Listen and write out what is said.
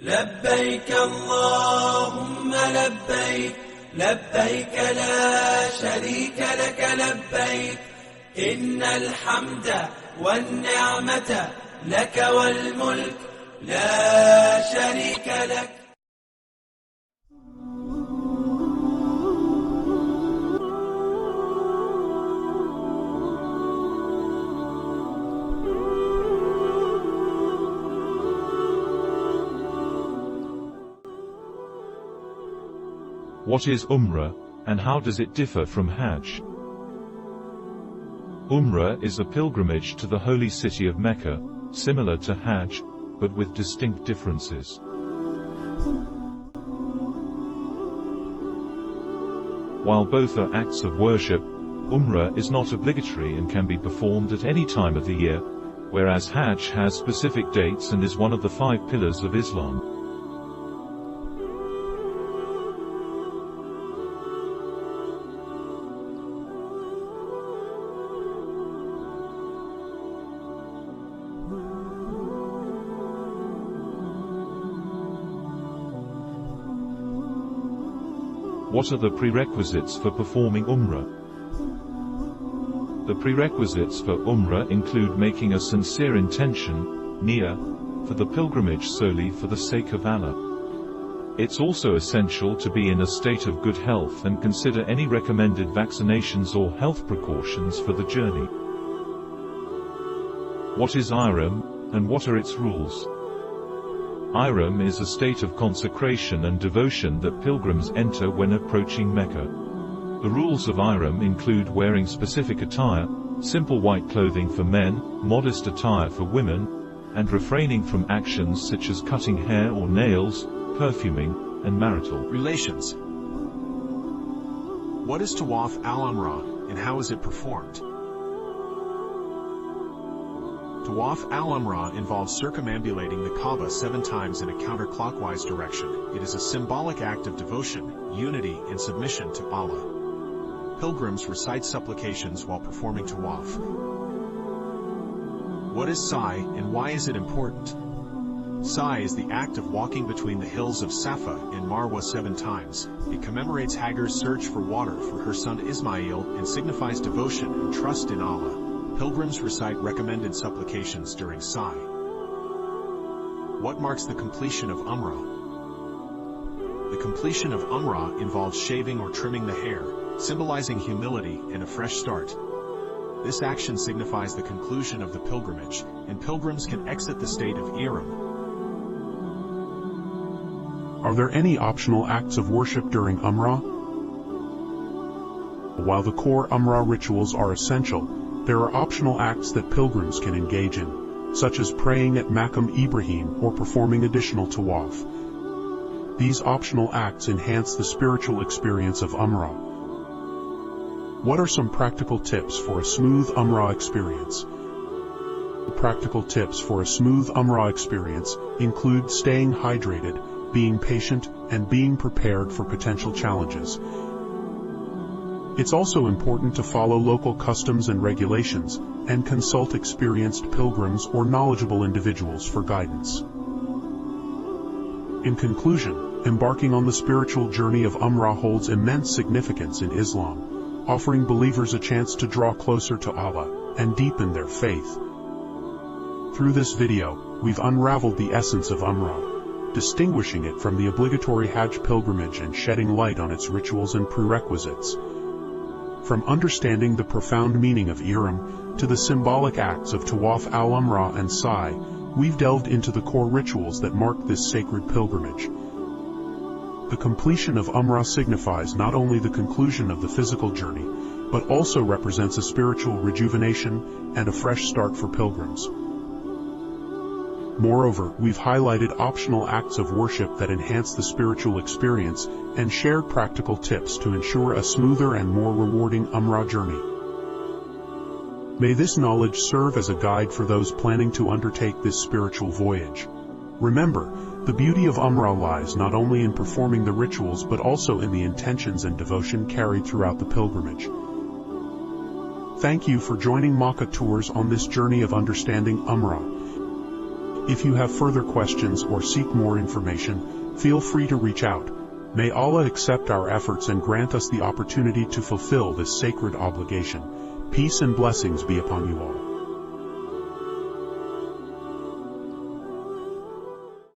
لبيك اللهم لبيك لبيك لا شريك لك لبيك إن الحمد والنعمة لك والملك لا شريك لك. What is Umrah, and how does it differ from Hajj? Umrah is a pilgrimage to the holy city of Mecca, similar to Hajj, but with distinct differences. While both are acts of worship, Umrah is not obligatory and can be performed at any time of the year, whereas Hajj has specific dates and is one of the 5 pillars of Islam. What are the prerequisites for performing Umrah? The prerequisites for Umrah include making a sincere intention, niyyah, for the pilgrimage solely for the sake of Allah. It's also essential to be in a state of good health and consider any recommended vaccinations or health precautions for the journey. What is Ihram, and what are its rules? Ihram is a state of consecration and devotion that pilgrims enter when approaching Mecca. The rules of Ihram include wearing specific attire, simple white clothing for men, modest attire for women, and refraining from actions such as cutting hair or nails, perfuming, and marital relations. What is Tawaf al-Umrah, and how is it performed? Tawaf al-Umrah involves circumambulating the Kaaba 7 times in a counterclockwise direction. It is a symbolic act of devotion, unity, and submission to Allah. Pilgrims recite supplications while performing Tawaf. What is Sa'i, and why is it important? Sa'i is the act of walking between the hills of Safa and Marwa 7 times. It commemorates Hagar's search for water for her son Ismail and signifies devotion and trust in Allah. Pilgrims recite recommended supplications during Sa'i. What marks the completion of Umrah? The completion of Umrah involves shaving or trimming the hair, symbolizing humility and a fresh start. This action signifies the conclusion of the pilgrimage, and pilgrims can exit the state of Ihram. Are there any optional acts of worship during Umrah? While the core Umrah rituals are essential, there are optional acts that pilgrims can engage in, such as praying at Maqam Ibrahim or performing additional tawaf. These optional acts enhance the spiritual experience of Umrah. What are some practical tips for a smooth Umrah experience? Practical tips for a smooth Umrah experience include staying hydrated, being patient, and being prepared for potential challenges. It's also important to follow local customs and regulations, and consult experienced pilgrims or knowledgeable individuals for guidance. In conclusion, embarking on the spiritual journey of Umrah holds immense significance in Islam, offering believers a chance to draw closer to Allah and deepen their faith. Through this video, we've unraveled the essence of Umrah, distinguishing it from the obligatory Hajj pilgrimage and shedding light on its rituals and prerequisites. From understanding the profound meaning of Ihram to the symbolic acts of Tawaf al-Umrah and Sa'i, we've delved into the core rituals that mark this sacred pilgrimage. The completion of Umrah signifies not only the conclusion of the physical journey, but also represents a spiritual rejuvenation and a fresh start for pilgrims. Moreover, we've highlighted optional acts of worship that enhance the spiritual experience and shared practical tips to ensure a smoother and more rewarding Umrah journey. May this knowledge serve as a guide for those planning to undertake this spiritual voyage. Remember, the beauty of Umrah lies not only in performing the rituals but also in the intentions and devotion carried throughout the pilgrimage. Thank you for joining Makkah Tours on this journey of understanding Umrah. If you have further questions or seek more information, feel free to reach out. May Allah accept our efforts and grant us the opportunity to fulfill this sacred obligation. Peace and blessings be upon you all.